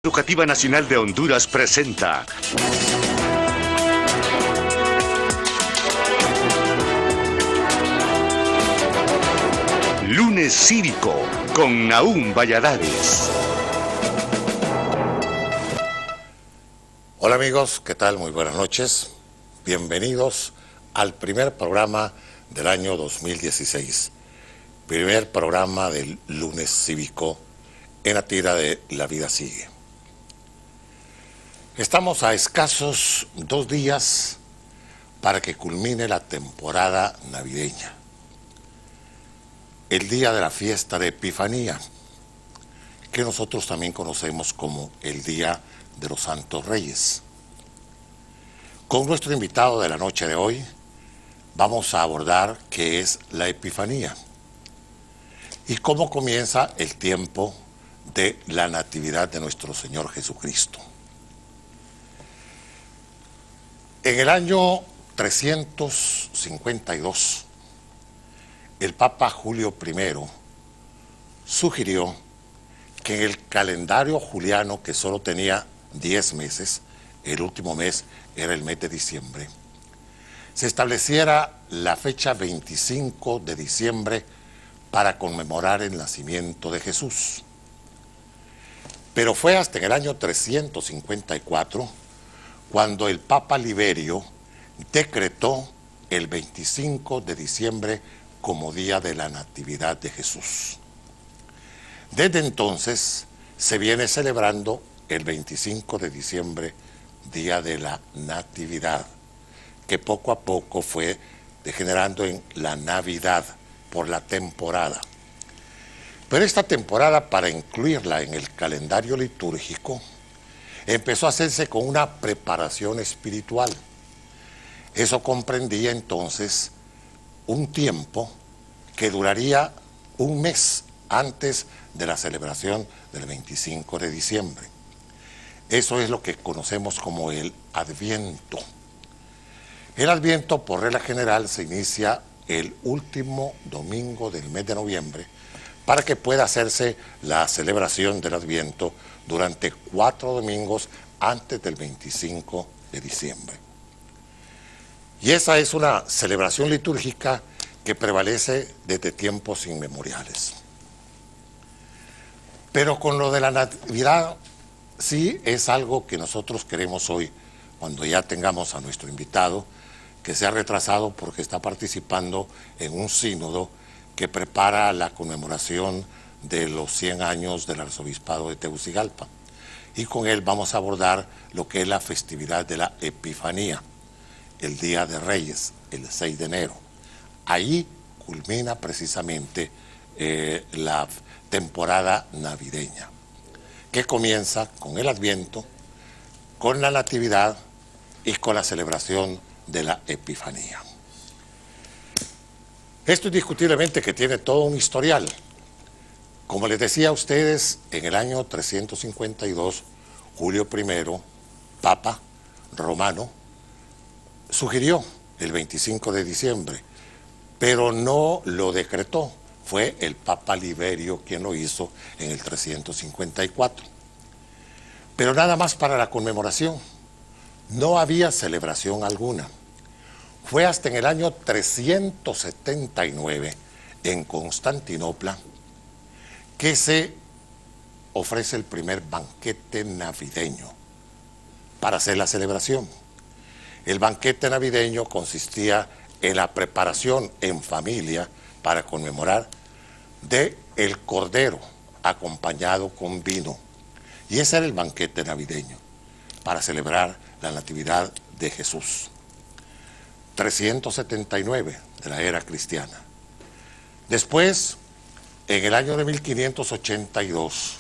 Educativa Nacional de Honduras presenta Lunes Cívico con Nahum Valladares. Hola amigos, ¿qué tal? Muy buenas noches. Bienvenidos al primer programa del año 2016. Primer programa del Lunes Cívico en la tira de La Vida Sigue. Estamos a escasos 2 días para que culmine la temporada navideña. El día de la fiesta de Epifanía, que nosotros también conocemos como el Día de los Santos Reyes. Con nuestro invitado de la noche de hoy, vamos a abordar qué es la Epifanía y cómo comienza el tiempo de la Natividad de nuestro Señor Jesucristo. En el año 352, el Papa Julio I sugirió que en el calendario juliano, que solo tenía 10 meses, el último mes era el mes de diciembre, se estableciera la fecha 25 de diciembre para conmemorar el nacimiento de Jesús. Pero fue hasta en el año 354 cuando el Papa Liberio decretó el 25 de diciembre como día de la Natividad de Jesús. Desde entonces se viene celebrando el 25 de diciembre, día de la Natividad, que poco a poco fue degenerando en la Navidad por la temporada. Pero esta temporada, para incluirla en el calendario litúrgico, empezó a hacerse con una preparación espiritual. Eso comprendía entonces un tiempo que duraría un mes antes de la celebración del 25 de diciembre. Eso es lo que conocemos como el Adviento. El Adviento, por regla general, se inicia el último domingo del mes de noviembre para que pueda hacerse la celebración del Adviento durante 4 domingos antes del 25 de diciembre. Y esa es una celebración litúrgica que prevalece desde tiempos inmemoriales. Pero con lo de la Natividad, sí es algo que nosotros queremos hoy, cuando ya tengamos a nuestro invitado, que se ha retrasado porque está participando en un sínodo que prepara la conmemoración de los 100 años del arzobispado de Tegucigalpa. Y con él vamos a abordar lo que es la festividad de la Epifanía, el Día de Reyes, el 6 de enero. Ahí culmina precisamente la temporada navideña, que comienza con el Adviento, con la Natividad y con la celebración de la Epifanía. Esto indiscutiblemente que tiene todo un historial. Como les decía a ustedes, en el año 352, Julio I, Papa romano, sugirió el 25 de diciembre, pero no lo decretó. Fue el Papa Liberio quien lo hizo en el 354. Pero nada más para la conmemoración. No había celebración alguna. Fue hasta en el año 379, en Constantinopla, que se ofrece el primer banquete navideño para hacer la celebración. El banquete navideño consistía en la preparación en familia para conmemorar de el cordero acompañado con vino. Y ese era el banquete navideño para celebrar la Natividad de Jesús. 379 de la era cristiana. Después, en el año de 1582,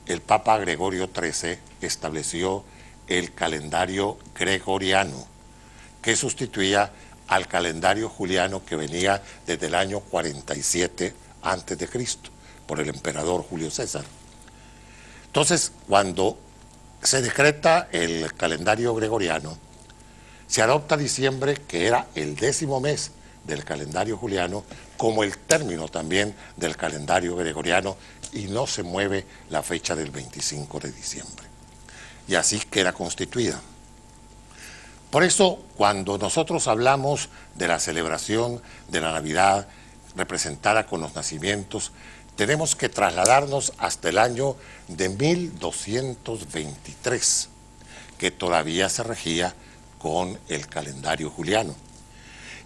el Papa Gregorio XIII estableció el calendario gregoriano, que sustituía al calendario juliano que venía desde el año 47 antes de Cristo, por el emperador Julio César. Entonces, cuando se decreta el calendario gregoriano, se adopta diciembre, que era el 10º mes del calendario juliano, como el término también del calendario gregoriano, y no se mueve la fecha del 25 de diciembre. Y así queda constituida. Por eso, cuando nosotros hablamos de la celebración de la Navidad representada con los nacimientos, tenemos que trasladarnos hasta el año de 1223, que todavía se regía con el calendario juliano.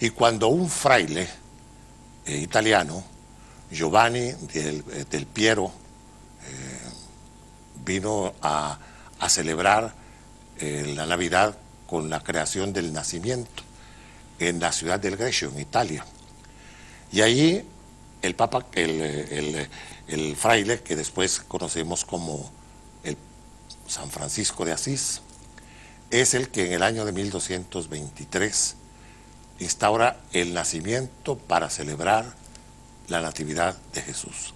Y cuando un fraile italiano, Giovanni del Piero, vino a celebrar la Navidad con la creación del nacimiento en la ciudad del Greccio, en Italia. Y allí el papa, el fraile, que después conocemos como el San Francisco de Asís, es el que en el año de 1223 instaura el nacimiento para celebrar la natividad de Jesús.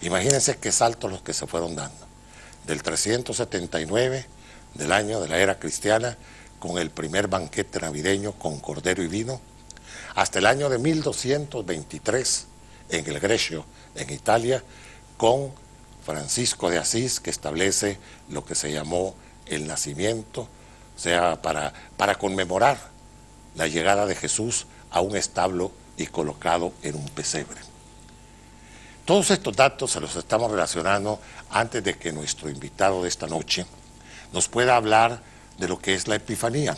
Imagínense qué saltos los que se fueron dando. Del 379 del año de la era cristiana, con el primer banquete navideño con cordero y vino, hasta el año de 1223 en el Greccio, en Italia, con Francisco de Asís, que establece lo que se llamó el nacimiento, o sea, para conmemorar la llegada de Jesús a un establo y colocado en un pesebre. Todos estos datos se los estamos relacionando antes de que nuestro invitado de esta noche nos pueda hablar de lo que es la Epifanía,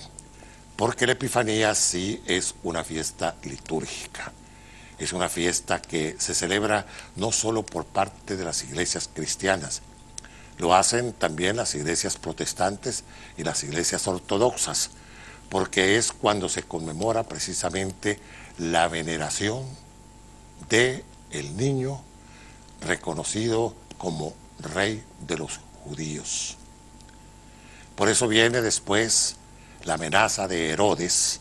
porque la Epifanía sí es una fiesta litúrgica, es una fiesta que se celebra no solo por parte de las iglesias cristianas, lo hacen también las iglesias protestantes y las iglesias ortodoxas, porque es cuando se conmemora precisamente la veneración de el niño reconocido como rey de los judíos. Por eso viene después la amenaza de Herodes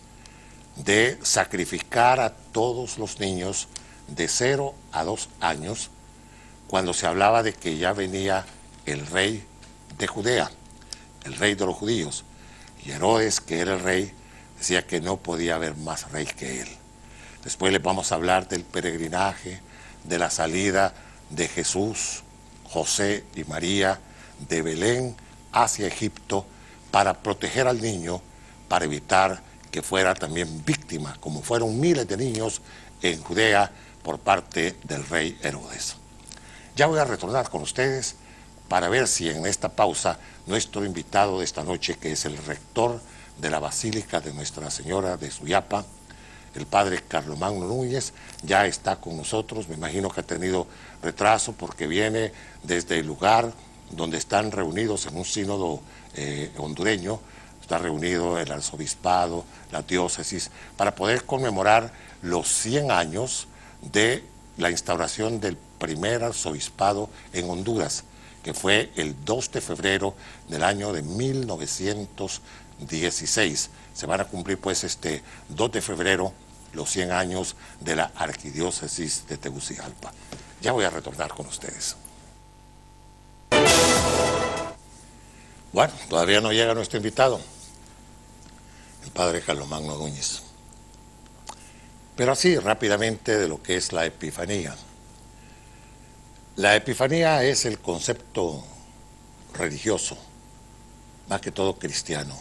de sacrificar a todos los niños de 0 a 2 años, cuando se hablaba de que ya venía el rey de Judea, el rey de los judíos. Y Herodes, que era el rey, decía que no podía haber más rey que él. Después les vamos a hablar del peregrinaje, de la salida de Jesús, José y María de Belén hacia Egipto para proteger al niño, para evitar que fuera también víctima, como fueron miles de niños en Judea por parte del rey Herodes. Ya voy a retornar con ustedes para ver si en esta pausa nuestro invitado de esta noche, que es el rector de la Basílica de Nuestra Señora de Suyapa, el padre Carlomagno Núñez, ya está con nosotros. Me imagino que ha tenido retraso porque viene desde el lugar donde están reunidos en un sínodo hondureño. Está reunido el arzobispado, la diócesis, para poder conmemorar los 100 años de la instauración del primer arzobispado en Honduras, que fue el 2 de febrero del año de 1916. Se van a cumplir pues este 2 de febrero los 100 años de la arquidiócesis de Tegucigalpa. Ya voy a retornar con ustedes. Bueno, todavía no llega nuestro invitado, el padre Carlomagno Núñez. Pero así rápidamente de lo que es la Epifanía. La Epifanía es el concepto religioso, más que todo cristiano,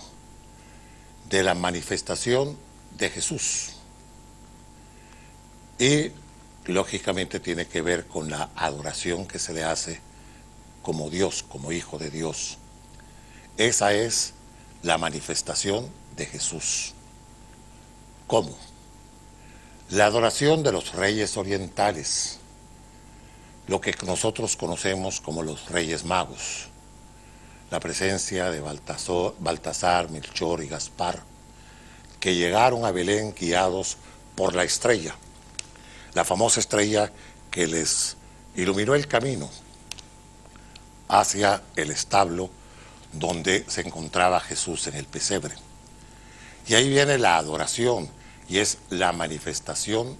de la manifestación de Jesús. Y lógicamente tiene que ver con la adoración que se le hace como Dios, como Hijo de Dios. Esa es la manifestación de Jesús. ¿Cómo? La adoración de los reyes orientales, lo que nosotros conocemos como los Reyes Magos, la presencia de Baltasar, Melchor y Gaspar, que llegaron a Belén guiados por la estrella, la famosa estrella que les iluminó el camino hacia el establo donde se encontraba Jesús en el pesebre. Y ahí viene la adoración, y es la manifestación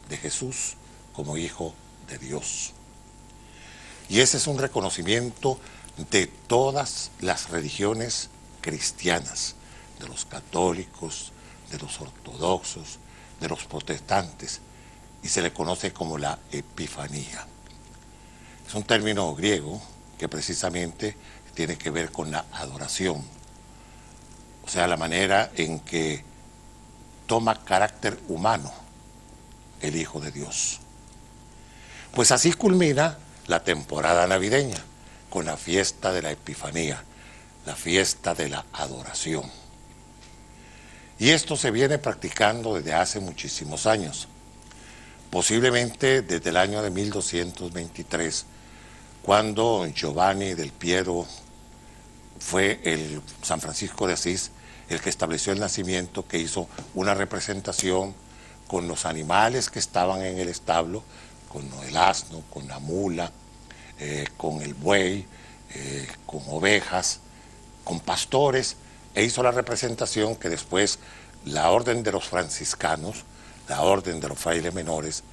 de Jesús como Hijo de Dios. Y ese es un reconocimiento de todas las religiones cristianas, de los católicos, de los ortodoxos, de los protestantes. y se le conoce como la Epifanía. Es un término griego que precisamente tiene que ver con la adoración, o sea, la manera en que toma carácter humano el Hijo de Dios. Pues así culmina la temporada navideña, con la fiesta de la Epifanía, la fiesta de la adoración. Y esto se viene practicando desde hace muchísimos años, posiblemente desde el año de 1223, cuando Giovanni del Piero fue el San Francisco de Asís el que estableció el nacimiento, que hizo una representación con los animales que estaban en el establo, con el asno, con la mula, con el buey, con ovejas, con pastores, e hizo la representación que después la orden de los franciscanos, la orden de los frailes menores,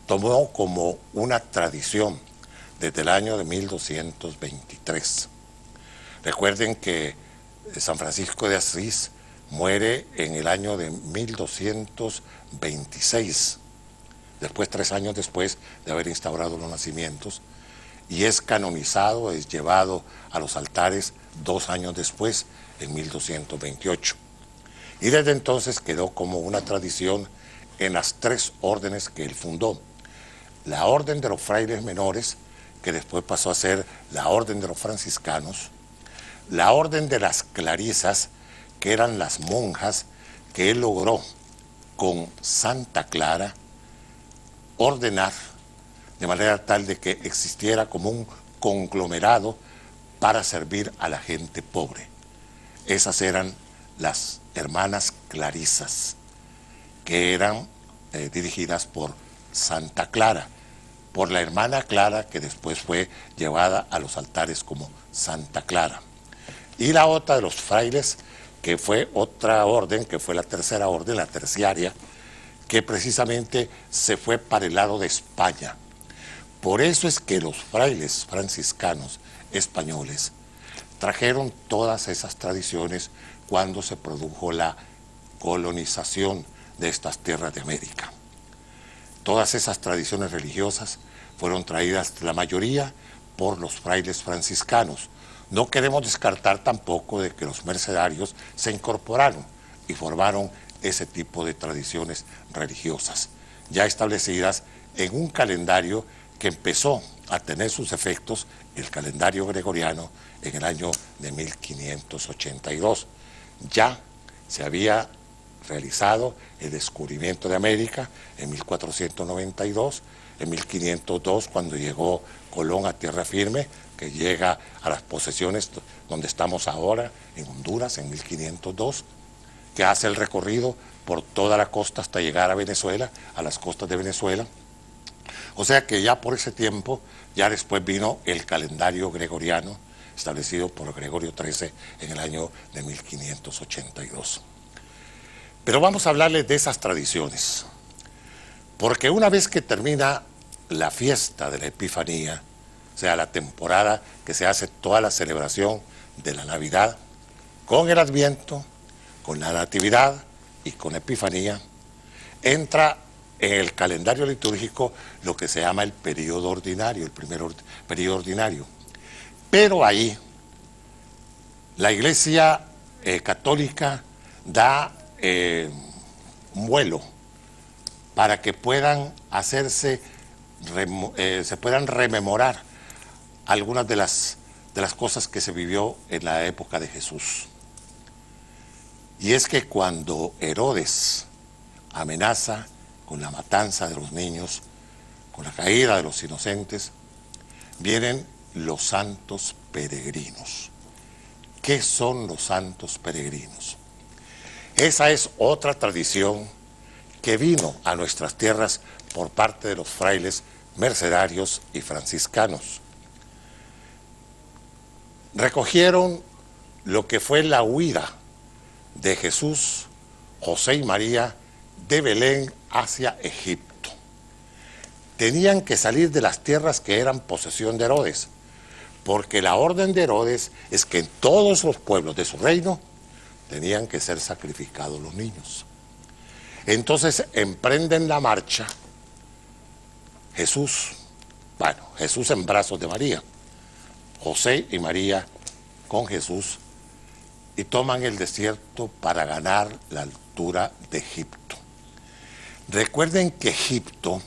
tomó como una tradición desde el año de 1223. Recuerden que San Francisco de Asís muere en el año de 1226, después 3 años después de haber instaurado los nacimientos, y es canonizado, es llevado a los altares 2 años después, en 1228. Y desde entonces quedó como una tradición en las 3 órdenes que él fundó. La orden de los frailes menores, que después pasó a ser la orden de los franciscanos, la orden de las clarisas, que eran las monjas que él logró con Santa Clara ordenar de manera tal de que existiera como un conglomerado para servir a la gente pobre. Esas eran las hermanas clarisas, que eran dirigidas por Santa Clara, por la hermana Clara, que después fue llevada a los altares como Santa Clara. Y la otra de los frailes, que fue otra orden, que fue la tercera orden, la terciaria, que precisamente se fue para el lado de España. Por eso es que los frailes franciscanos españoles trajeron todas esas tradiciones cuando se produjo la colonización de estas tierras de América. Todas esas tradiciones religiosas fueron traídas, la mayoría, por los frailes franciscanos. No queremos descartar tampoco de que los mercedarios se incorporaron y formaron ese tipo de tradiciones religiosas, ya establecidas en un calendario que empezó a tener sus efectos, el calendario gregoriano, en el año de 1582. Ya se había realizado el descubrimiento de América en 1492, en 1502, cuando llegó Colón a tierra firme, que llega a las posesiones donde estamos ahora, en Honduras, en 1502, que hace el recorrido por toda la costa hasta llegar a Venezuela, a las costas de Venezuela. O sea que ya por ese tiempo, ya después vino el calendario gregoriano, establecido por Gregorio XIII en el año de 1582. Pero vamos a hablarles de esas tradiciones, porque una vez que termina la fiesta de la Epifanía, o sea, la temporada que se hace toda la celebración de la Navidad, con el Adviento, con la Natividad y con Epifanía, entra en el calendario litúrgico lo que se llama el periodo ordinario, el primer periodo ordinario. Pero ahí la Iglesia católica da un vuelo para que puedan hacerse, se puedan rememorar algunas de las cosas que se vivió en la época de Jesús. Y es que cuando Herodes amenaza con la matanza de los niños, con la caída de los inocentes, vienen los santos peregrinos. ¿Qué son los santos peregrinos? Esa es otra tradición que vino a nuestras tierras por parte de los frailes mercedarios y franciscanos. Recogieron lo que fue la huida de Jesús, José y María de Belén hacia Egipto. Tenían que salir de las tierras que eran posesión de Herodes, porque la orden de Herodes es que en todos los pueblos de su reino tenían que ser sacrificados los niños. Entonces emprenden la marcha Jesús, bueno, Jesús en brazos de María, José y María con Jesús, y toman el desierto para ganar la altura de Egipto. Recuerden que Egipto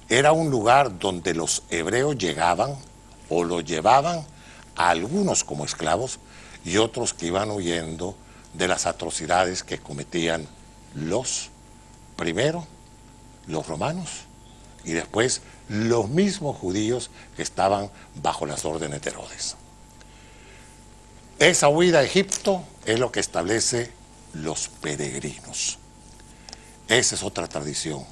era un lugar donde los hebreos llegaban o los llevaban a algunos como esclavos y otros que iban huyendo de las atrocidades que cometían primero los romanos y después los mismos judíos que estaban bajo las órdenes de Herodes. Esa huida a Egipto es lo que establece los peregrinos. Esa es otra tradición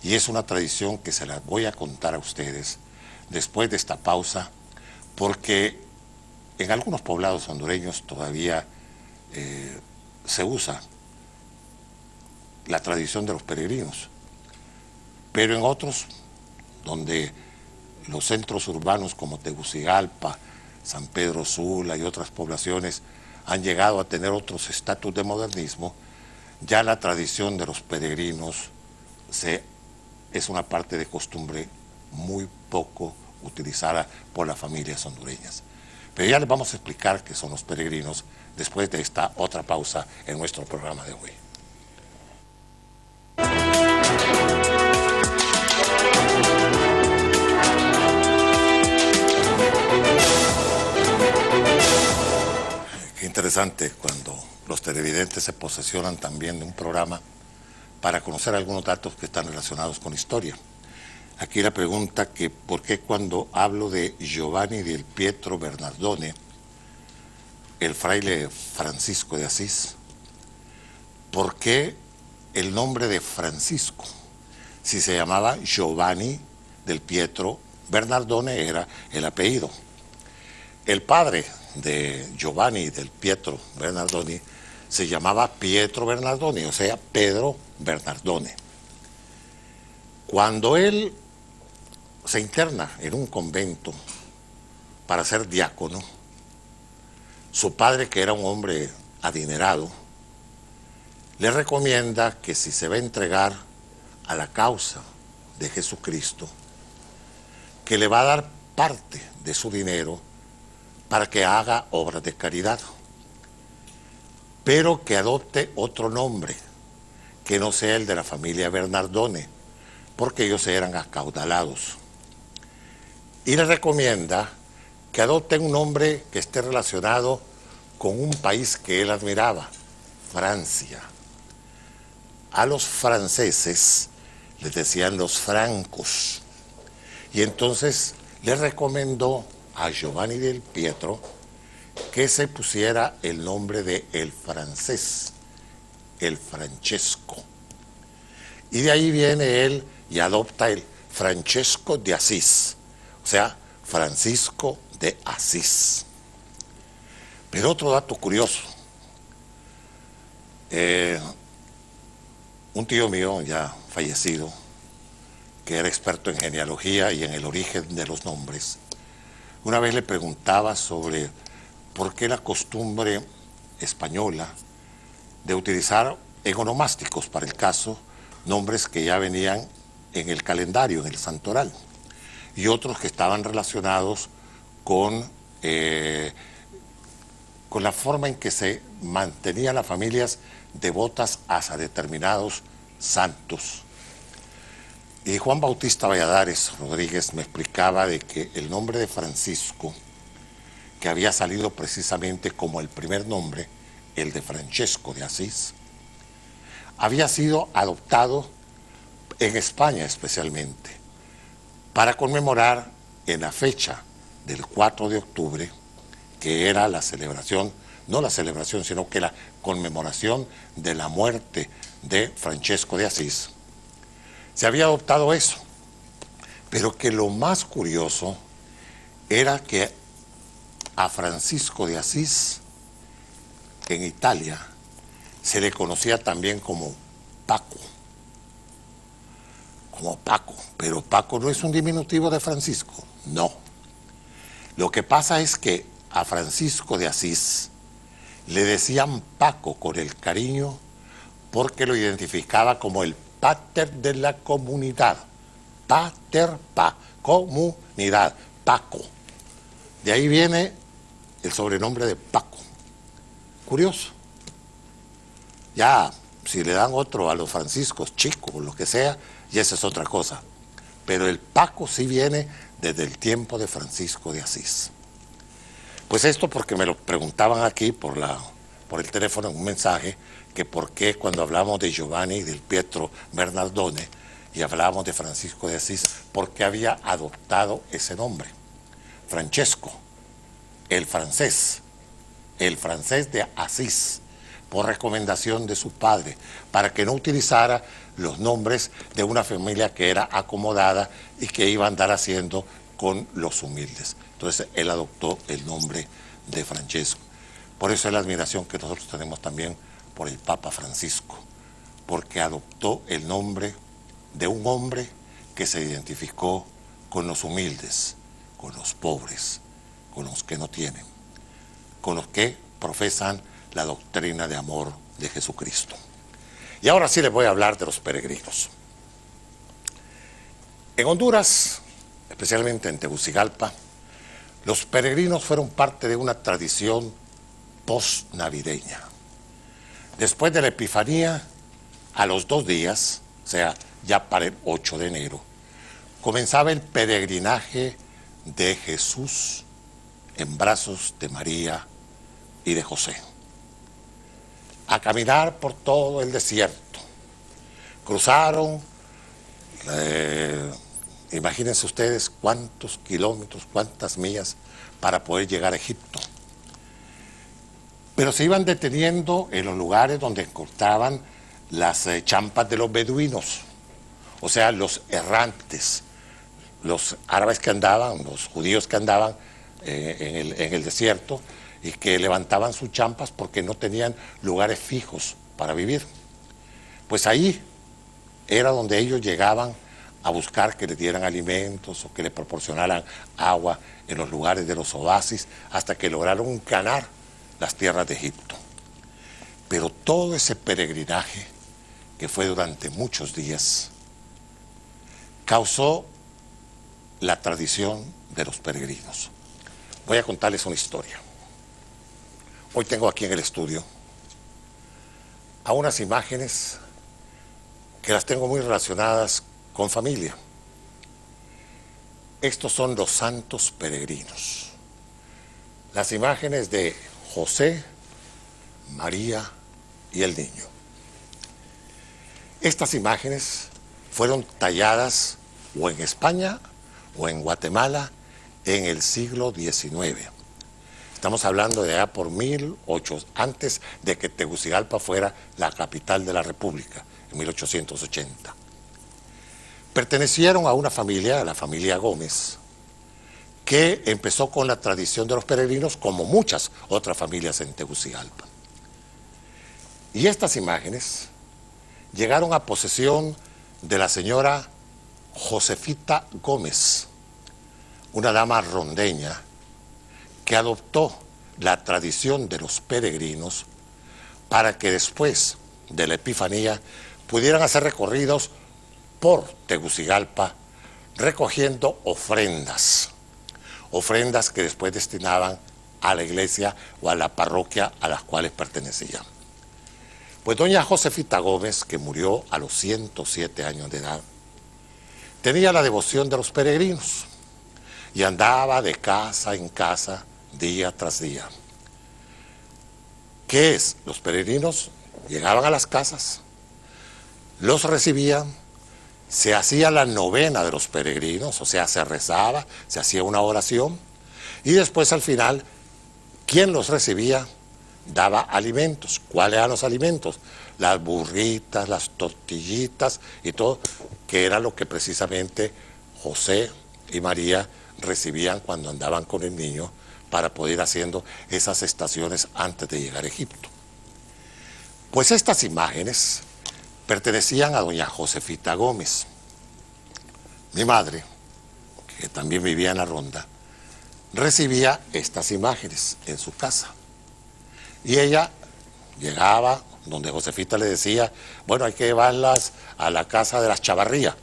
y es una tradición que se las voy a contar a ustedes después de esta pausa, porque en algunos poblados hondureños todavía se usa la tradición de los peregrinos, pero en otros, donde los centros urbanos como Tegucigalpa, San Pedro Sula y otras poblaciones han llegado a tener otros estatus de modernismo, ya la tradición de los peregrinos es una parte de costumbre muy poco utilizada por las familias hondureñas. Pero ya les vamos a explicar qué son los peregrinos después de esta otra pausa en nuestro programa de hoy. Qué interesante cuando los televidentes se posesionan también de un programa para conocer algunos datos que están relacionados con historia. Aquí la pregunta que por qué cuando hablo de Giovanni del Pietro Bernardone, el fraile Francisco de Asís, ¿por qué el nombre de Francisco? Si se llamaba Giovanni del Pietro Bernardone era el apellido. El padre de Giovanni del Pietro Bernardone se llamaba Pietro Bernardone, o sea, Pedro Bernardone. Cuando él se interna en un convento para ser diácono, su padre, que era un hombre adinerado, le recomienda que si se va a entregar a la causa de Jesucristo, que le va a dar parte de su dinero para que haga obras de caridad, pero que adopte otro nombre, que no sea el de la familia Bernardone, porque ellos eran acaudalados. Y le recomienda que adopte un nombre que esté relacionado con un país que él admiraba, Francia. A los franceses les decían los francos. Y entonces le recomendó a Giovanni del Pietro que se pusiera el nombre de el francés, el Francesco. Y de ahí viene él y adopta el Francesco de Asís, o sea, Francisco de Asís. Pero otro dato curioso, un tío mío ya fallecido, que era experto en genealogía y en el origen de los nombres, una vez le preguntaba sobre por qué la costumbre española de utilizar egonomásticos, para el caso, nombres que ya venían en el calendario, en el santoral, y otros que estaban relacionados con la forma en que se mantenían las familias devotas a determinados santos. Y Juan Bautista Valladares Rodríguez me explicaba de que el nombre de Francisco, que había salido precisamente como el primer nombre, el de Francesco de Asís, había sido adoptado en España especialmente para conmemorar en la fecha del 4 de octubre, que era la celebración, no la celebración, sino que la conmemoración de la muerte de Francesco de Asís. Se había adoptado eso, pero que lo más curioso era que a Francisco de Asís en Italia se le conocía también como Paco, pero Paco no es un diminutivo de Francisco, no. Lo que pasa es que a Francisco de Asís le decían Paco con el cariño porque lo identificaba como el pater de la comunidad, Pater, comunidad, Paco. De ahí viene el sobrenombre de Paco. Curioso. Ya, si le dan otro a los franciscos, Chico o lo que sea, y esa es otra cosa. Pero el Paco sí viene desde el tiempo de Francisco de Asís. Pues esto porque me lo preguntaban aquí por el teléfono en un mensaje, que por qué cuando hablamos de Giovanni y del Pietro Bernardone y hablábamos de Francisco de Asís, por qué había adoptado ese nombre. Francesco, el francés de Asís, por recomendación de su padre, para que no utilizara los nombres de una familia que era acomodada y que iba a andar haciendo con los humildes. Entonces él adoptó el nombre de Francesco. Por eso es la admiración que nosotros tenemos también por el Papa Francisco, porque adoptó el nombre de un hombre que se identificó con los humildes, con los pobres, con los que no tienen, con los que profesan la doctrina de amor de Jesucristo. Y ahora sí les voy a hablar de los peregrinos. En Honduras, especialmente en Tegucigalpa, los peregrinos fueron parte de una tradición post-navideña. Después de la Epifanía, a los 2 días, o sea, ya para el 8 de enero, comenzaba el peregrinaje de Jesús en brazos de María y de José, a caminar por todo el desierto. Cruzaron, imagínense ustedes cuántos kilómetros, cuántas millas para poder llegar a Egipto. Pero se iban deteniendo en los lugares donde encontraban las champas de los beduinos, o sea, los errantes, los árabes que andaban, los judíos que andaban en el desierto y que levantaban sus champas porque no tenían lugares fijos para vivir. Pues ahí era donde ellos llegaban a buscar que les dieran alimentos o que les proporcionaran agua en los lugares de los oasis hasta que lograron ganar las tierras de Egipto. Pero todo ese peregrinaje, que fue durante muchos días, causó la tradición de los peregrinos. Voy a contarles una historia. Hoy tengo aquí en el estudio a unas imágenes que las tengo muy relacionadas con familia. Estos son los santos peregrinos. Las imágenes de José, María y el niño. Estas imágenes fueron talladas o en España o en Guatemala en el siglo XIX. Estamos hablando de allá por 1800, antes de que Tegucigalpa fuera la capital de la República, en 1880. Pertenecieron a una familia, a la familia Gómez, que empezó con la tradición de los peregrinos como muchas otras familias en Tegucigalpa. Y estas imágenes llegaron a posesión de la señora Josefita Gómez, una dama rondeña que adoptó la tradición de los peregrinos para que después de la Epifanía pudieran hacer recorridos por Tegucigalpa recogiendo ofrendas que después destinaban a la iglesia o a la parroquia a las cuales pertenecían. Pues doña Josefita Gómez, que murió a los 107 años de edad, tenía la devoción de los peregrinos y andaba de casa en casa día tras día. ¿Qué es? Los peregrinos llegaban a las casas, los recibían, se hacía la novena de los peregrinos, o sea, se rezaba, se hacía una oración, y después al final, quien los recibía daba alimentos. ¿Cuáles eran los alimentos? Las burritas, las tortillitas y todo, que era lo que precisamente José y María recibían cuando andaban con el niño para poder ir haciendo esas estaciones antes de llegar a Egipto. Pues estas imágenes pertenecían a doña Josefita Gómez. Mi madre, que también vivía en la Ronda, recibía estas imágenes en su casa. Y ella llegaba donde Josefita le decía, bueno, hay que llevarlas a la casa de las Chavarrías.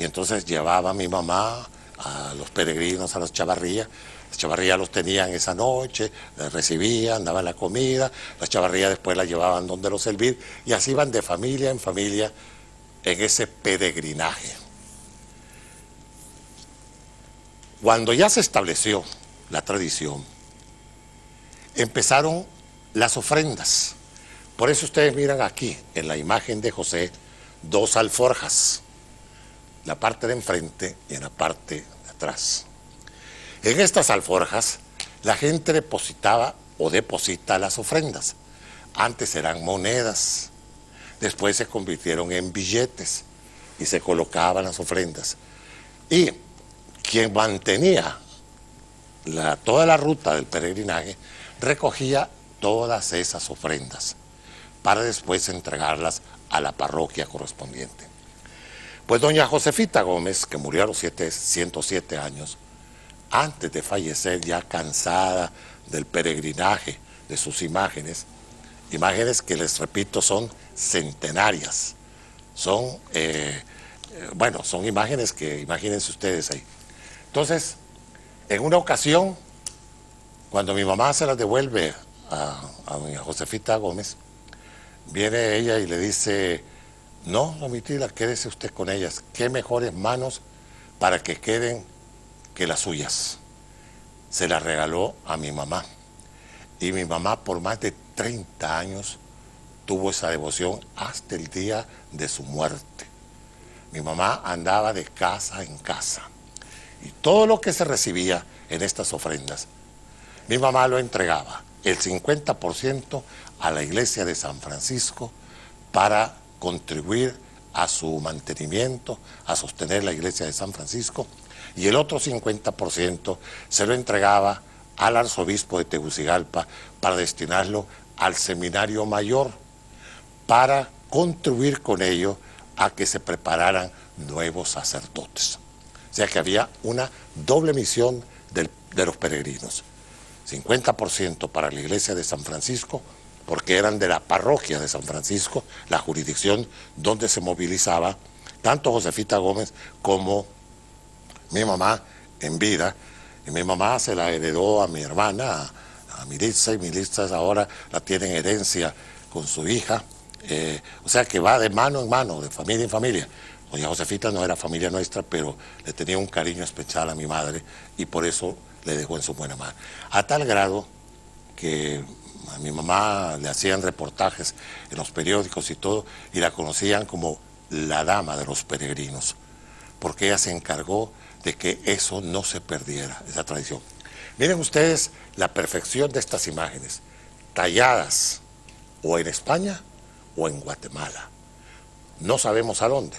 y entonces llevaba a mi mamá a los peregrinos, a las Chavarrías. Las Chavarrías los tenían esa noche, les recibían, daban la comida, las Chavarrías después la llevaban donde los servir, y así iban de familia en familia en ese peregrinaje. Cuando ya se estableció la tradición, empezaron las ofrendas. Por eso ustedes miran aquí, en la imagen de José, dos alforjas, la parte de enfrente y en la parte de atrás. En estas alforjas, la gente depositaba o deposita las ofrendas. Antes eran monedas, después se convirtieron en billetes y se colocaban las ofrendas. Y quien mantenía toda la ruta del peregrinaje recogía todas esas ofrendas para después entregarlas a la parroquia correspondiente. Pues doña Josefita Gómez, que murió a los 107 años, antes de fallecer, ya cansada del peregrinaje, de sus imágenes que les repito son centenarias, son imágenes que imagínense ustedes ahí. Entonces, en una ocasión, cuando mi mamá se las devuelve a doña Josefita Gómez, viene ella y le dice: no, mi tía, quédese usted con ellas, qué mejores manos para que queden que las suyas. Se las regaló a mi mamá, y mi mamá por más de 30 años tuvo esa devoción hasta el día de su muerte. Mi mamá andaba de casa en casa, y todo lo que se recibía en estas ofrendas, mi mamá lo entregaba, el 50% a la iglesia de San Francisco para contribuir a su mantenimiento, a sostener la iglesia de San Francisco, y el otro 50% se lo entregaba al arzobispo de Tegucigalpa para destinarlo al seminario mayor, para contribuir con ello a que se prepararan nuevos sacerdotes. O sea que había una doble misión de los peregrinos. 50% para la iglesia de San Francisco, porque eran de la parroquia de San Francisco, la jurisdicción donde se movilizaba tanto Josefita Gómez como mi mamá en vida. Y mi mamá se la heredó a mi hermana, a Militza, y Militza ahora la tiene en herencia con su hija. O sea que va de mano en mano, de familia en familia. Doña Josefita no era familia nuestra, pero le tenía un cariño especial a mi madre, y por eso le dejó en su buena mano. A tal grado que a mi mamá le hacían reportajes en los periódicos y todo, y la conocían como la dama de los peregrinos, porque ella se encargó de que eso no se perdiera, esa tradición. Miren ustedes la perfección de estas imágenes, talladas o en España o en Guatemala. No sabemos a dónde,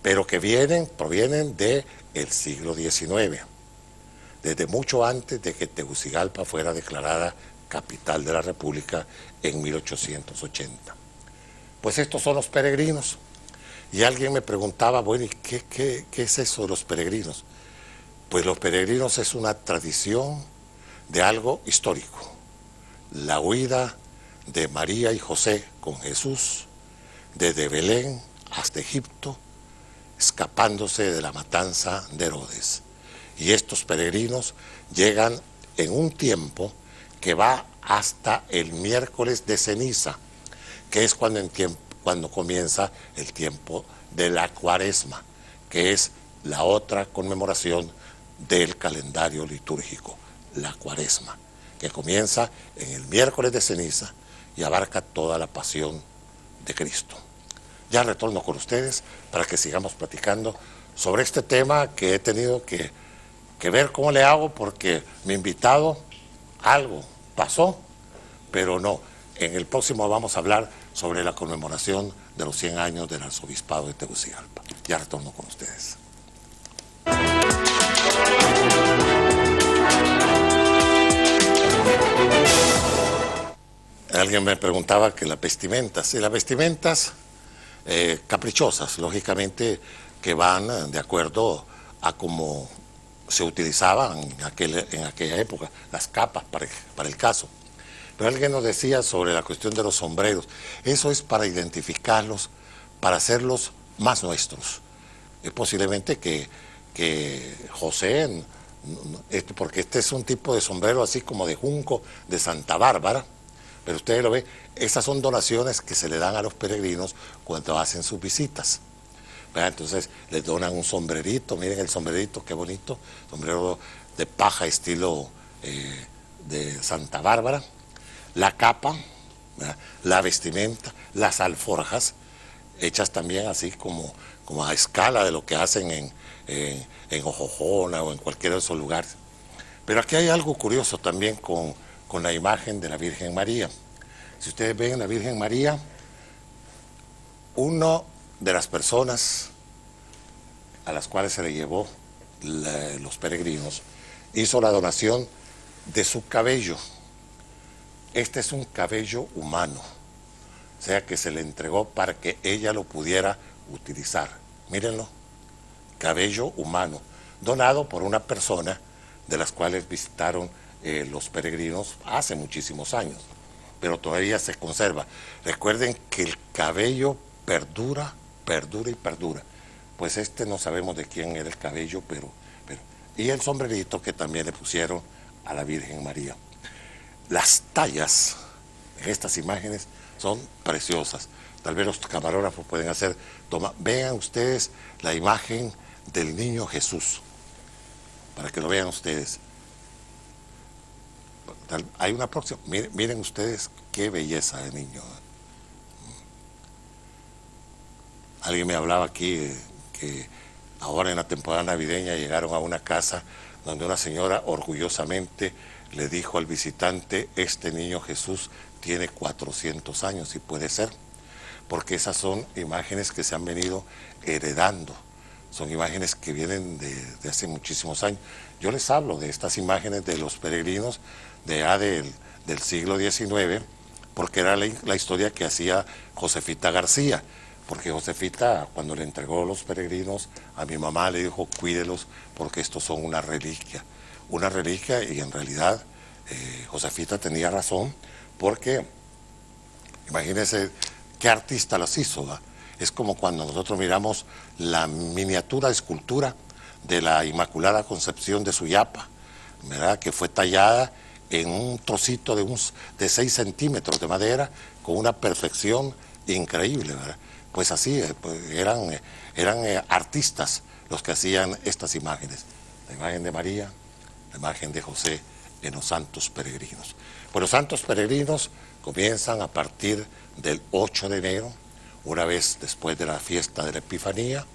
pero que provienen del siglo XIX, desde mucho antes de que Tegucigalpa fuera declarada capital de la República en 1880. Pues estos son los peregrinos. Y alguien me preguntaba, bueno, ¿y qué es eso de los peregrinos? Pues los peregrinos es una tradición de algo histórico. La huida de María y José con Jesús desde Belén hasta Egipto, escapándose de la matanza de Herodes. Y estos peregrinos llegan en un tiempo que va hasta el miércoles de ceniza, que es cuando comienza el tiempo de la Cuaresma, que es la otra conmemoración del calendario litúrgico, la Cuaresma, que comienza en el miércoles de ceniza y abarca toda la pasión de Cristo. Ya retorno con ustedes para que sigamos platicando sobre este tema que he tenido que ver cómo le hago, porque mi invitado algo pasó, pero no. En el próximo vamos a hablar sobre la conmemoración de los 100 años del arzobispado de Tegucigalpa. Ya retorno con ustedes. Alguien me preguntaba que las vestimentas, y las vestimentas caprichosas, lógicamente, que van de acuerdo a cómo se utilizaban en aquella época, las capas para el caso. Pero alguien nos decía sobre la cuestión de los sombreros. Eso es para identificarlos, para hacerlos más nuestros. Es posiblemente que José, porque este es un tipo de sombrero así como de junco de Santa Bárbara, pero ustedes lo ven, esas son donaciones que se le dan a los peregrinos cuando hacen sus visitas. ¿Verdad? Entonces les donan un sombrerito, miren el sombrerito, qué bonito, sombrero de paja estilo de Santa Bárbara, la capa, ¿verdad? La vestimenta, las alforjas, hechas también así como a escala de lo que hacen en Ojojona o en cualquiera de esos lugares. Pero aquí hay algo curioso también con la imagen de la Virgen María. Si ustedes ven la Virgen María, una de las personas a las cuales se le llevó los peregrinos hizo la donación de su cabello. Este es un cabello humano, o sea que se le entregó para que ella lo pudiera utilizar. Mírenlo, cabello humano, donado por una persona de las cuales visitaron los peregrinos hace muchísimos años, pero todavía se conserva. Recuerden que el cabello perdura, perdura y perdura. Pues este no sabemos de quién era el cabello, pero y el sombrerito que también le pusieron a la Virgen María. Las tallas en estas imágenes son preciosas. Tal vez los camarógrafos pueden hacer toma. Vean ustedes la imagen del niño Jesús, para que lo vean ustedes. Hay una próxima. Miren ustedes qué belleza de niño. Alguien me hablaba aquí que ahora en la temporada navideña llegaron a una casa donde una señora orgullosamente le dijo al visitante: este niño Jesús tiene 400 años, y puede ser, porque esas son imágenes que se han venido heredando, son imágenes que vienen de hace muchísimos años. Yo les hablo de estas imágenes de los peregrinos del siglo XIX, porque era la historia que hacía Josefita García, porque Josefita, cuando le entregó los peregrinos a mi mamá, le dijo: cuídelos porque estos son una reliquia, y en realidad Josefita tenía razón, porque imagínense qué artista las hizo, ¿va? Es como cuando nosotros miramos la miniatura escultura de la Inmaculada Concepción de Suyapa, ¿verdad? Que fue tallada en un trocito de 6 centímetros de madera con una perfección increíble, ¿verdad? Pues así, pues eran artistas los que hacían estas imágenes. La imagen de María, la imagen de José en los santos peregrinos. Pues los santos peregrinos comienzan a partir del 8 de enero, una vez después de la fiesta de la Epifanía,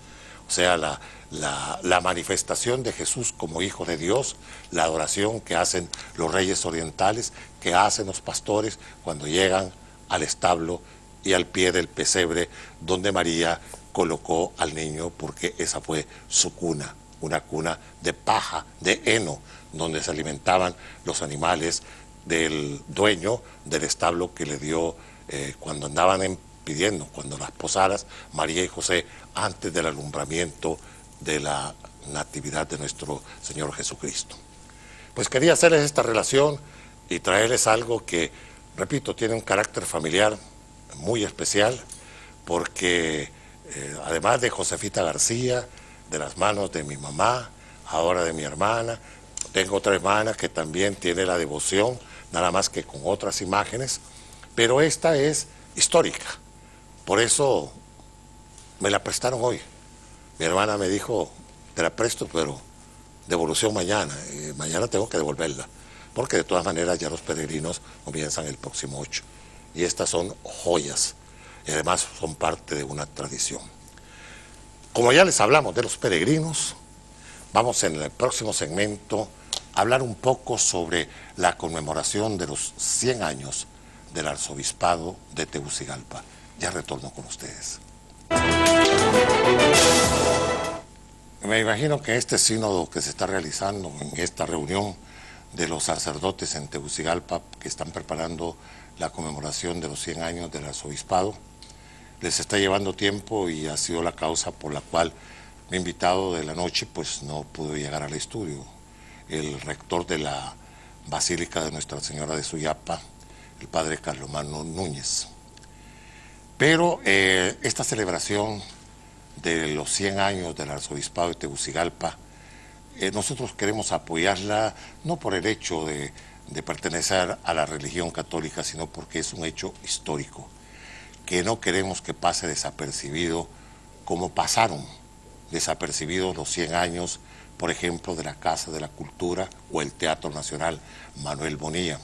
o sea, la manifestación de Jesús como Hijo de Dios, la adoración que hacen los reyes orientales, que hacen los pastores cuando llegan al establo y al pie del pesebre donde María colocó al niño, porque esa fue su cuna, una cuna de paja, de heno, donde se alimentaban los animales del dueño del establo que le dio cuando andaban pidiendo, cuando las posadas, María y José, antes del alumbramiento de la natividad de nuestro Señor Jesucristo. Pues quería hacerles esta relación y traerles algo que, repito, tiene un carácter familiar muy especial, porque además de Josefita García, de las manos de mi mamá, ahora de mi hermana, tengo otra hermana que también tiene la devoción, nada más que con otras imágenes, pero esta es histórica, por eso me la prestaron hoy. Mi hermana me dijo: te la presto, pero devolución mañana, mañana tengo que devolverla, porque de todas maneras ya los peregrinos comienzan el próximo 8, y estas son joyas, y además son parte de una tradición. Como ya les hablamos de los peregrinos, vamos en el próximo segmento a hablar un poco sobre la conmemoración de los 100 años del arzobispado de Tegucigalpa. Ya retorno con ustedes. Me imagino que este sínodo que se está realizando en esta reunión de los sacerdotes en Tegucigalpa, que están preparando la conmemoración de los 100 años del arzobispado, les está llevando tiempo, y ha sido la causa por la cual mi invitado de la noche pues no pudo llegar al estudio. El rector de la Basílica de Nuestra Señora de Suyapa, el padre Carlomagno Núñez. Pero esta celebración de los 100 años del Arzobispado de Tegucigalpa, nosotros queremos apoyarla no por el hecho de pertenecer a la religión católica, sino porque es un hecho histórico, que no queremos que pase desapercibido como pasaron desapercibidos los 100 años, por ejemplo, de la Casa de la Cultura o el Teatro Nacional Manuel Bonilla,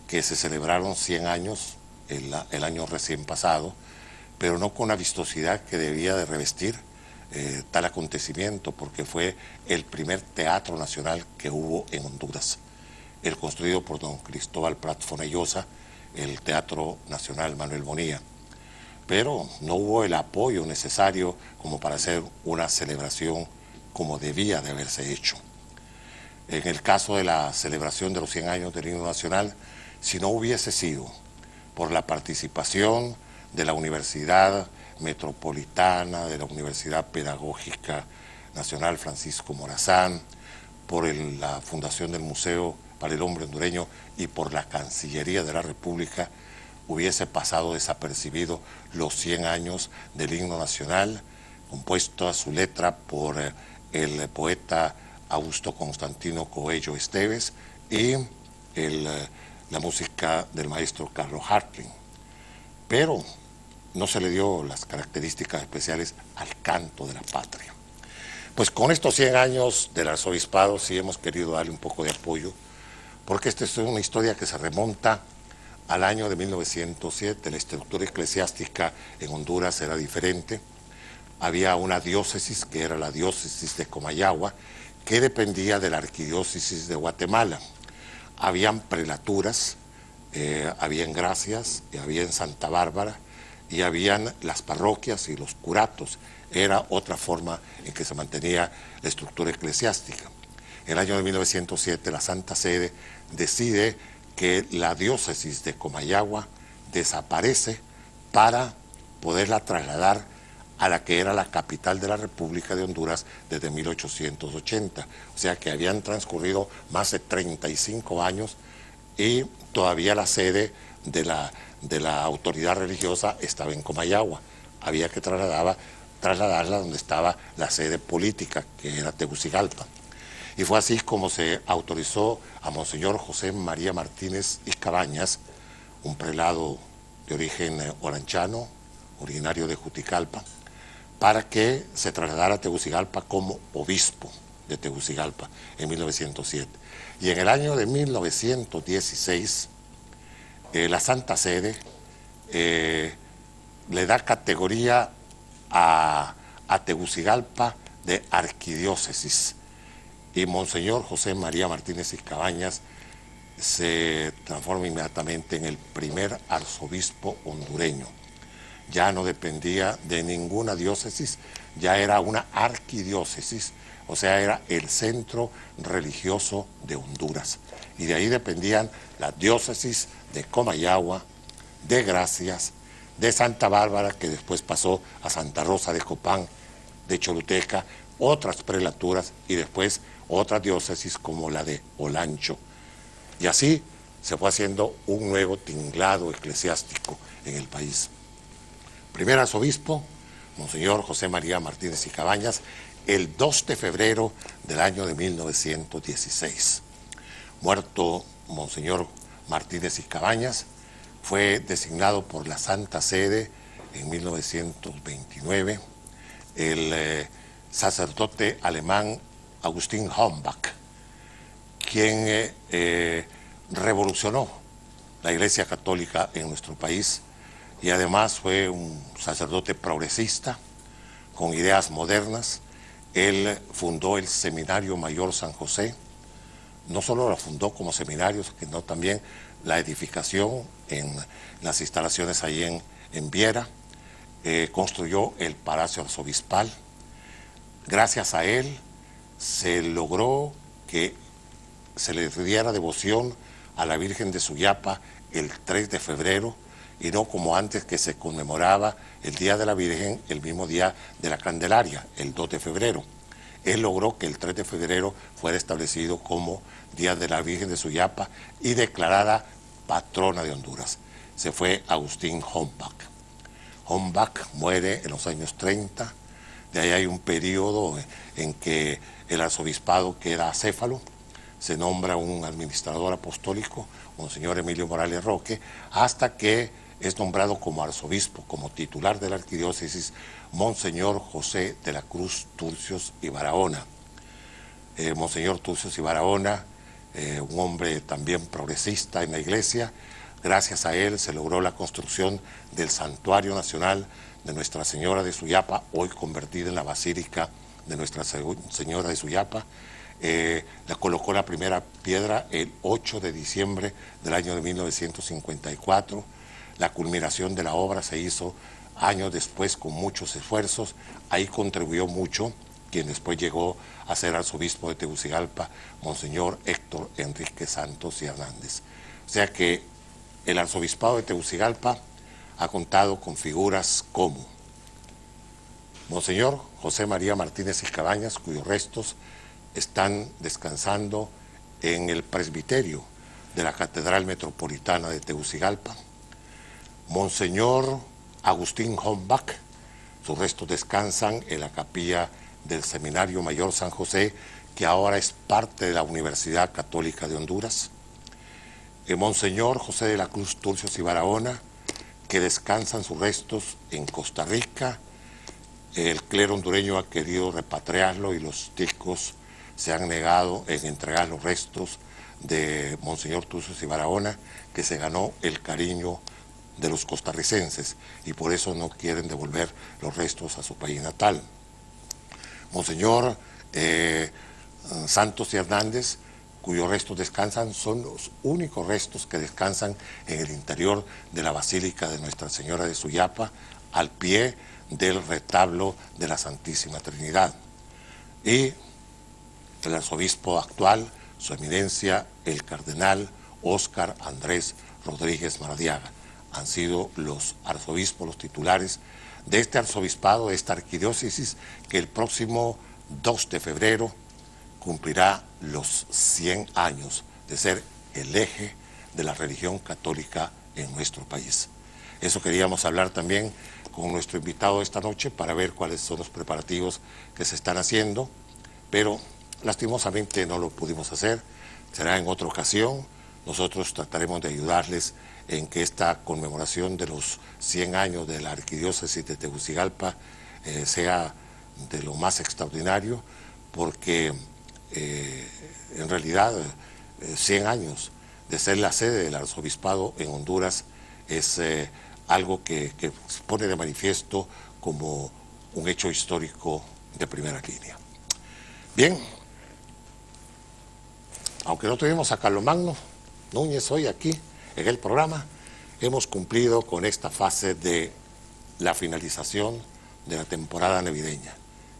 que se celebraron 100 años el año recién pasado, pero no con la vistosidad que debía de revestir tal acontecimiento, porque fue el primer teatro nacional que hubo en Honduras, el construido por don Cristóbal Prat Fonellosa, el Teatro Nacional Manuel Bonilla. Pero no hubo el apoyo necesario como para hacer una celebración como debía de haberse hecho. En el caso de la celebración de los 100 años del himno nacional, si no hubiese sido por la participación de la Universidad Metropolitana, de la Universidad Pedagógica Nacional Francisco Morazán, por la fundación del Museo para el Hombre Hondureño y por la Cancillería de la República, hubiese pasado desapercibido los 100 años del himno nacional, compuesto a su letra por el poeta Augusto Constantino Coello Esteves y la música del maestro Carlos Hartling. Pero no se le dio las características especiales al canto de la patria. Pues con estos 100 años del arzobispado sí hemos querido darle un poco de apoyo, porque esta es una historia que se remonta al año de 1907. La estructura eclesiástica en Honduras era diferente. Había una diócesis, que era la diócesis de Comayagua, que dependía de la arquidiócesis de Guatemala. Habían prelaturas, habían gracias, habían Santa Bárbara, y habían las parroquias y los curatos. Era otra forma en que se mantenía la estructura eclesiástica. En el año de 1907 la Santa Sede decide que la diócesis de Comayagua desaparece para poderla trasladar a la que era la capital de la República de Honduras desde 1880. O sea que habían transcurrido más de 35 años y todavía la sede de la autoridad religiosa estaba en Comayagua. Había que trasladarla donde estaba la sede política, que era Tegucigalpa. Y fue así como se autorizó a Monseñor José María Martínez y Cabañas, un prelado de origen oranchano, originario de Juticalpa, para que se trasladara a Tegucigalpa como obispo de Tegucigalpa en 1907. Y en el año de 1916, la Santa Sede le da categoría a Tegucigalpa de arquidiócesis, y Monseñor José María Martínez y Cabañas se transforma inmediatamente en el primer arzobispo hondureño. Ya no dependía de ninguna diócesis, ya era una arquidiócesis, o sea, era el centro religioso de Honduras. Y de ahí dependían las diócesis de Comayagua, de Gracias, de Santa Bárbara, que después pasó a Santa Rosa de Copán, de Choluteca, otras prelaturas y después otras diócesis como la de Olancho. Y así se fue haciendo un nuevo tinglado eclesiástico en el país. Primer arzobispo, Monseñor José María Martínez y Cabañas, el 2 de febrero del año de 1916. Muerto Monseñor Martínez y Cabañas, fue designado por la Santa Sede en 1929 el sacerdote alemán Augustin Hombach, quien revolucionó la Iglesia Católica en nuestro país, y además fue un sacerdote progresista con ideas modernas. Él fundó el Seminario Mayor San José. No solo lo fundó como seminario, sino también la edificación en las instalaciones allí en Viera. Construyó el Palacio Arzobispal. Gracias a él se logró que se le diera devoción a la Virgen de Suyapa el 3 de febrero, y no como antes, que se conmemoraba el Día de la Virgen el mismo día de la Candelaria, el 2 de febrero. Él logró que el 3 de febrero fuera establecido como Día de la Virgen de Suyapa y declarada patrona de Honduras. Se fue Agustín Hombach. Hombach muere en los años 30, De ahí hay un periodo en que el arzobispado queda acéfalo, se nombra un administrador apostólico, Monseñor Emilio Morales Roque, hasta que es nombrado como arzobispo, como titular de la arquidiócesis, Monseñor José de la Cruz Turcios y Barahona. Monseñor Turcios y Barahona, un hombre también progresista en la iglesia. Gracias a él se logró la construcción del Santuario Nacional de Nuestra Señora de Suyapa, hoy convertida en la Basílica de Nuestra Señora de Suyapa. Le colocó la primera piedra el 8 de diciembre del año de 1954. La culminación de la obra se hizo años después con muchos esfuerzos. Ahí contribuyó mucho quien después llegó a ser arzobispo de Tegucigalpa, Monseñor Héctor Enrique Santos y Hernández. O sea que el arzobispado de Tegucigalpa ha contado con figuras como Monseñor José María Martínez y Cabañas, cuyos restos están descansando en el presbiterio de la Catedral Metropolitana de Tegucigalpa. Monseñor Agustín Hombach, sus restos descansan en la capilla del Seminario Mayor San José, que ahora es parte de la Universidad Católica de Honduras. Monseñor José de la Cruz Turcios y Barahona, que descansan sus restos en Costa Rica. El clero hondureño ha querido repatriarlo y los ticos se han negado en entregar los restos de Monseñor Turcios y Barahona, que se ganó el cariño de los costarricenses y por eso no quieren devolver los restos a su país natal. Monseñor Santos y Hernández, cuyos restos descansan, son los únicos restos que descansan en el interior de la Basílica de Nuestra Señora de Suyapa, al pie del retablo de la Santísima Trinidad. Y el arzobispo actual, su eminencia, el cardenal Óscar Andrés Rodríguez Maradiaga, han sido los arzobispos, los titulares de este arzobispado, de esta arquidiócesis, que el próximo 2 de febrero cumplirá los 100 años de ser el eje de la religión católica en nuestro país. Eso queríamos hablar también con nuestro invitado esta noche para ver cuáles son los preparativos que se están haciendo, pero lastimosamente no lo pudimos hacer. Será en otra ocasión. Nosotros trataremos de ayudarles en que esta conmemoración de los 100 años de la arquidiócesis de Tegucigalpa sea de lo más extraordinario, porque en realidad 100 años de ser la sede del arzobispado en Honduras es algo que se pone de manifiesto como un hecho histórico de primera línea. Bien, aunque no tuvimos a Carlomagno Núñez hoy aquí en el programa, hemos cumplido con esta fase de la finalización de la temporada navideña.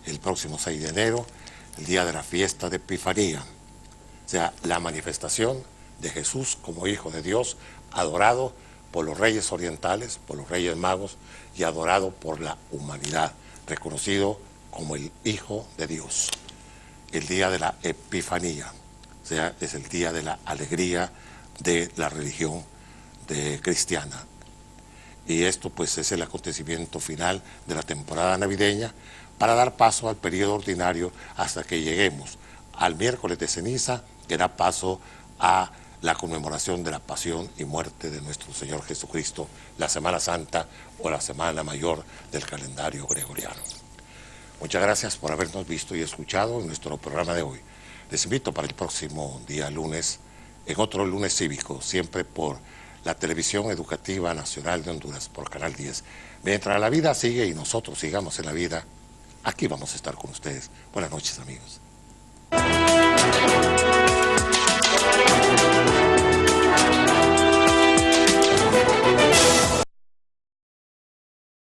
El próximo 6 de enero, el día de la fiesta de Epifanía, o sea, la manifestación de Jesús como Hijo de Dios, adorado por los reyes orientales, por los reyes magos y adorado por la humanidad, reconocido como el Hijo de Dios. El día de la Epifanía, o sea, es el día de la alegría de la religión cristiana. Y esto pues es el acontecimiento final de la temporada navideña para dar paso al periodo ordinario hasta que lleguemos al miércoles de ceniza, que da paso a la conmemoración de la pasión y muerte de nuestro Señor Jesucristo, la Semana Santa o la Semana Mayor del calendario gregoriano. Muchas gracias por habernos visto y escuchado en nuestro programa de hoy. Les invito para el próximo día lunes, en otro lunes cívico, siempre por la Televisión Educativa Nacional de Honduras, por Canal 10. Mientras la vida sigue y nosotros sigamos en la vida, aquí vamos a estar con ustedes. Buenas noches, amigos.